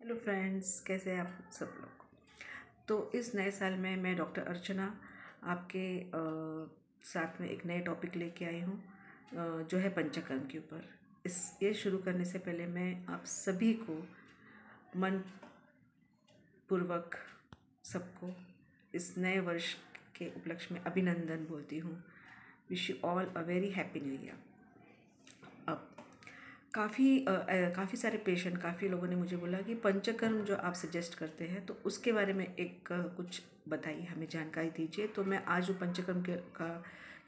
Hello friends, कैसे हैं आप सब लोग। तो इस नए साल में मैं डॉक्टर अर्चना आपके साथ में एक नए टॉपिक लेके आई हूँ, जो है पंचकर्म के ऊपर। ये शुरू करने से पहले मैं आप सभी को मन पूर्वक सबको इस नए वर्ष के उपलक्ष्य में अभिनंदन बोलती हूँ। Wish you all a very happy new year. अब काफ़ी सारे पेशेंट, काफ़ी लोगों ने मुझे बोला कि पंचकर्म जो आप सजेस्ट करते हैं तो उसके बारे में कुछ बताइए, हमें जानकारी दीजिए। तो मैं आज वो पंचकर्म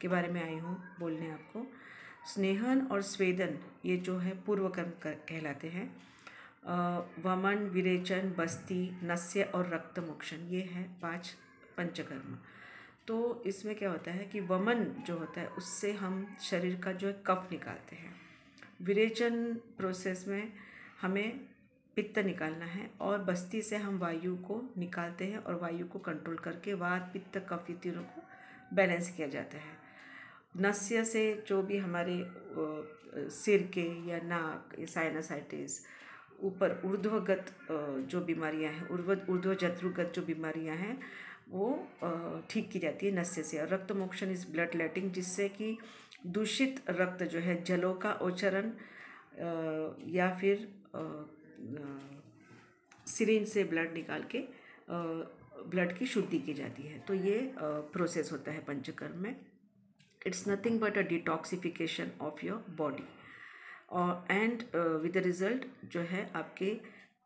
के बारे में आई हूँ बोलने आपको। स्नेहन और स्वेदन ये जो है पूर्व कर्म कहलाते हैं। वमन, विरेचन, बस्ती, नस्य और रक्त मोक्षण, ये है 5 पंचकर्म। तो इसमें क्या होता है कि वमन जो होता है उससे हम शरीर का जो है कफ निकालते हैं। विरेचन प्रोसेस में हमें पित्त निकालना है और बस्ती से हम वायु को निकालते हैं और वायु को कंट्रोल करके वात, पित्त, कफ ये तीनों को बैलेंस किया जाता है। नस्य से जो भी हमारे सिर के या नाक या साइनसाइटिस, ऊपर ऊर्ध्वगत जो बीमारियां हैं, ऊर्ध्व जत्रुगत जो बीमारियां हैं वो ठीक की जाती है नस्य से। और रक्त मोक्षण इज ब्लड लेटिंग, जिससे कि दूषित रक्त जो है, जलों का औचरण या फिर सिरिंज से ब्लड निकाल के ब्लड की शुद्धि की जाती है। तो ये प्रोसेस होता है पंचकर्म में। It's nothing but a detoxification of your body और एंड विद द रिजल्ट जो है आपके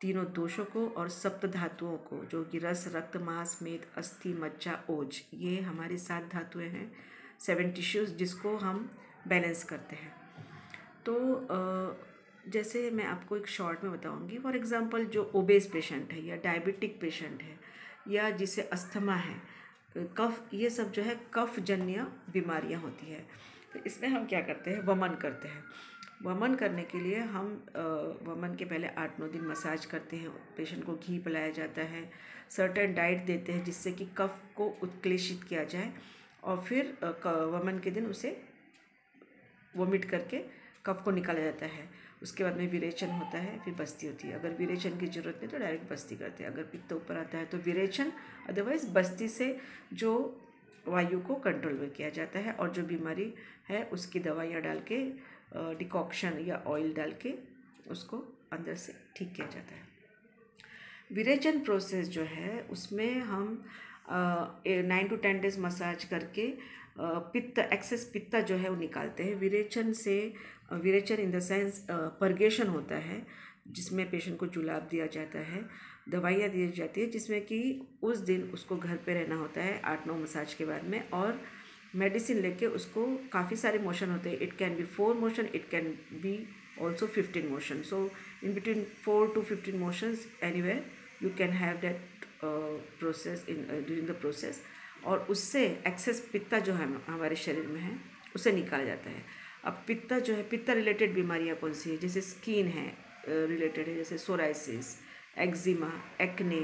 तीनों दोषों को और सप्त धातुओं को, जो कि रस, रक्त, मांस, मेद, अस्थि, मज्जा, ओज, ये हमारी 7 धातुएं हैं, 7 टिश्यूज़, जिसको हम बैलेंस करते हैं। तो जैसे मैं आपको एक शॉर्ट में बताऊंगी। फॉर एग्जांपल, जो ओबेस पेशेंट है या डायबिटिक पेशेंट है या जिसे अस्थमा है, कफ, ये सब जो है कफ जन्य बीमारियां होती है। तो इसमें हम क्या करते हैं, वमन करते हैं। वमन करने के लिए हम वमन के पहले 8-9 दिन मसाज करते हैं, पेशेंट को घी पिलाया जाता है, सर्टेन डाइट देते हैं जिससे कि कफ को उत्क्लेशित किया जाए, और फिर वमन के दिन उसे वोमिट करके कफ को निकाला जाता है। उसके बाद में विरेचन होता है, फिर बस्ती होती है। अगर विरेचन की ज़रूरत नहीं तो डायरेक्ट बस्ती करते हैं। अगर पित्त ऊपर आता है तो विरेचन, अदरवाइज़ बस्ती से जो वायु को कंट्रोल में किया जाता है और जो बीमारी है उसकी दवाइयाँ डाल के, डिकॉक्शन या ऑयल डाल के उसको अंदर से ठीक किया जाता है। विरेचन प्रोसेस जो है उसमें हम 9 to 10 डेज मसाज करके पित्त, एक्सेस पित्ता जो है वो निकालते हैं। विरेचन इन द सेंस परगेशन होता है, जिसमें पेशेंट को जुलाब दिया जाता है, दवाइयाँ दी जाती है, जिसमें कि उस दिन उसको घर पे रहना होता है 8-9 मसाज के बाद में, और मेडिसिन लेके उसको काफ़ी सारे मोशन होते हैं। It can be 4 motion, it can be also 15 motion. So in between 4 to 15 motions anywhere you can have that process in during the process। और उससे एक्सेस पित्ता जो है हमारे शरीर में है उसे निकाला जाता है। अब पित्ता जो है, पित्ता रिलेटेड बीमारियां कौन सी है, जैसे स्किन है रिलेटेड है, जैसे सोराइसिस, एक्जिमा, एक्ने,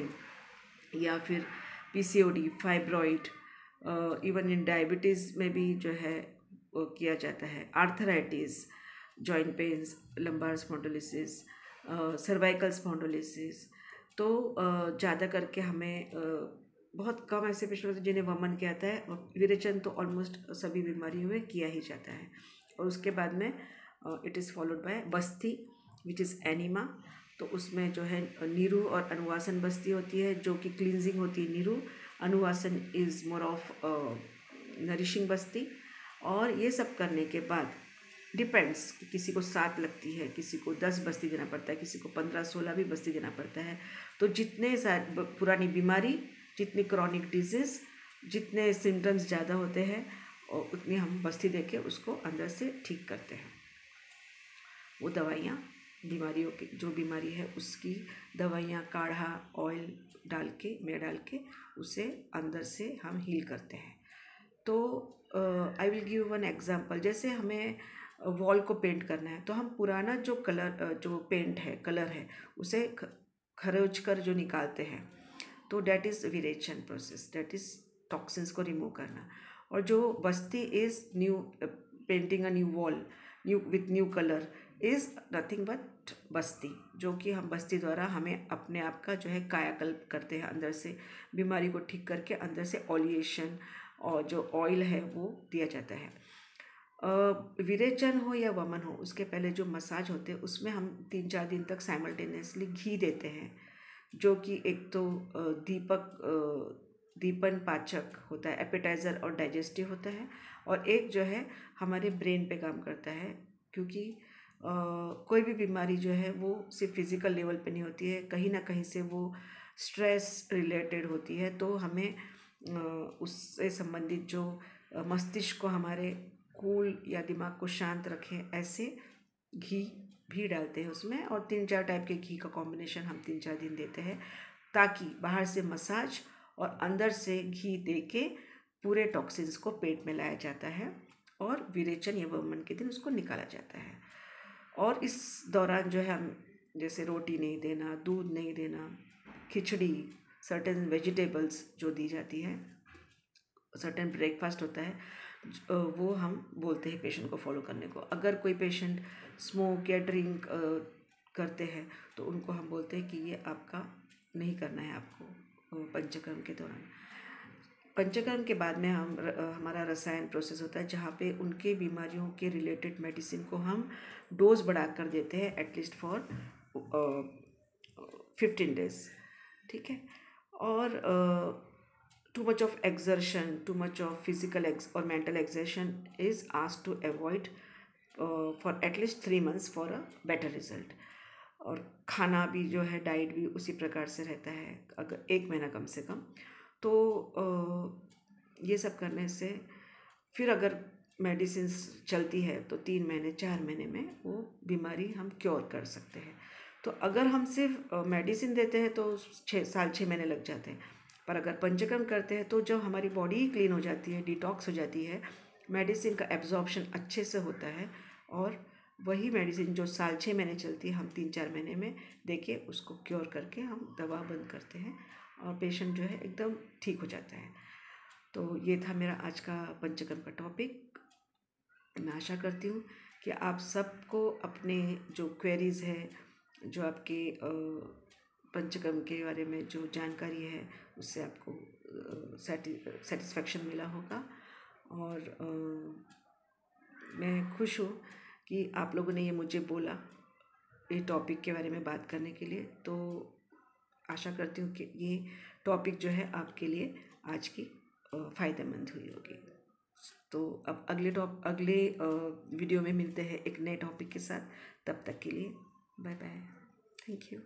या फिर PCOD, fibroid, even in diabetes में भी जो है वो किया जाता है, arthritis, joint pains, lumbar spondylosis, cervical spondylosis. तो ज़्यादा करके हमें बहुत कम ऐसे पेशेंट होते हैं जिन्हें वमन किया जाता है। विरेचन तो ऑलमोस्ट सभी बीमारियों में किया ही जाता है। और उसके बाद में it is followed by Basti which is enema. तो उसमें जो है नीरू और अनुवासन बस्ती होती है, जो कि क्लींजिंग होती है नीरू। अनुवासन इज़ मोर ऑफ नरिशिंग बस्ती। और ये सब करने के बाद डिपेंड्स, किसी को 7 लगती है, किसी को 10 बस्ती देना पड़ता है, किसी को 15-16 भी बस्ती देना पड़ता है। तो जितने पुरानी बीमारी, जितनी क्रॉनिक डिजीज़, जितने सिम्टम्स ज़्यादा होते हैं और उतनी हम बस्ती दे के उसको अंदर से ठीक करते हैं। वो दवाइयाँ, बीमारियों की जो बीमारी है उसकी दवाइयाँ, काढ़ा, ऑयल डाल के उसे अंदर से हम हील करते हैं। तो I will give one example. जैसे हमें वॉल को पेंट करना है तो हम पुराना जो कलर, जो पेंट है, कलर है, उसे खरोच कर जो निकालते हैं, तो डैट इज़ विरेचन प्रोसेस, डैट इज़ टॉक्सिन्स को रिमूव करना। और जो बस्ती is new, painting a new wall new with new colour is nothing but बस्ती, जो कि हम बस्ती द्वारा हमें अपने आप का जो है कायाकल्प करते हैं, अंदर से बीमारी को ठीक करके अंदर से ऑलिएशन और जो ऑयल है वो दिया जाता है। विरेचन हो या वमन हो, उसके पहले जो मसाज होते हैं उसमें हम 3-4 दिन तक साइमल्टेनियसली घी देते हैं, जो कि एक तो दीपन पाचक होता है, एपेटाइज़र और डाइजेस्टिव होता है, और एक जो है हमारे ब्रेन पे काम करता है, क्योंकि कोई भी बीमारी जो है वो सिर्फ फिज़िकल लेवल पे नहीं होती है, कहीं ना कहीं से वो स्ट्रेस रिलेटेड होती है। तो हमें उससे संबंधित जो मस्तिष्क को हमारे कूल या दिमाग को शांत रखें, ऐसे घी भी डालते हैं उसमें, और 3-4 टाइप के घी का कॉम्बिनेशन हम 3-4 दिन देते हैं, ताकि बाहर से मसाज और अंदर से घी दे के पूरे टॉक्सिन्स को पेट में लाया जाता है, और विरेचन या वमन के दिन उसको निकाला जाता है। और इस दौरान जो है हम जैसे रोटी नहीं देना, दूध नहीं देना, खिचड़ी, सर्टेन वेजिटेबल्स जो दी जाती है, सर्टेन ब्रेकफास्ट होता है, वो हम बोलते हैं पेशेंट को फॉलो करने को। अगर कोई पेशेंट स्मोक या ड्रिंक करते हैं तो उनको हम बोलते हैं कि ये आपका नहीं करना है आपको पंचकर्म के दौरान। पंचकर्म के बाद में हमारा रसायन प्रोसेस होता है, जहाँ पे उनके बीमारियों के रिलेटेड मेडिसिन को हम डोज बढ़ा कर देते हैं, एटलीस्ट फॉर 15 डेज, ठीक है। और too much of exertion, too much of physical or mental exertion is asked to avoid for at least 3 months for a better result। और खाना भी जो है, डाइट भी उसी प्रकार से रहता है, अगर 1 महीना कम से कम। तो ये सब करने से फिर अगर मेडिसिन चलती है तो 3 महीने 4 महीने में वो बीमारी हम क्योर कर सकते हैं। तो अगर हम सिर्फ मेडिसिन देते हैं तो 6 महीने लग जाते हैं, पर अगर पंचकर्म करते हैं तो जब हमारी बॉडी ही क्लीन हो जाती है, डिटॉक्स हो जाती है, मेडिसिन का एब्जॉर्प्शन अच्छे से होता है, और वही मेडिसिन जो 6 महीने चलती है हम 3-4 महीने में देके उसको क्योर करके हम दवा बंद करते हैं, और पेशेंट जो है एकदम ठीक हो जाता है। तो ये था मेरा आज का पंचकर्म का टॉपिक। मैं आशा करती हूँ कि आप सबको अपने जो क्वेरीज़ है, जो आपके पंचकर्म के बारे में जो जानकारी है, उससे आपको सेटिस्फेक्शन मिला होगा। और मैं खुश हूँ कि आप लोगों ने ये मुझे बोला ये टॉपिक के बारे में बात करने के लिए। तो आशा करती हूँ कि ये टॉपिक जो है आपके लिए आज की फ़ायदेमंद हुई होगी। तो अब अगले वीडियो में मिलते हैं एक नए टॉपिक के साथ। तब तक के लिए बाय बाय, थैंक यू।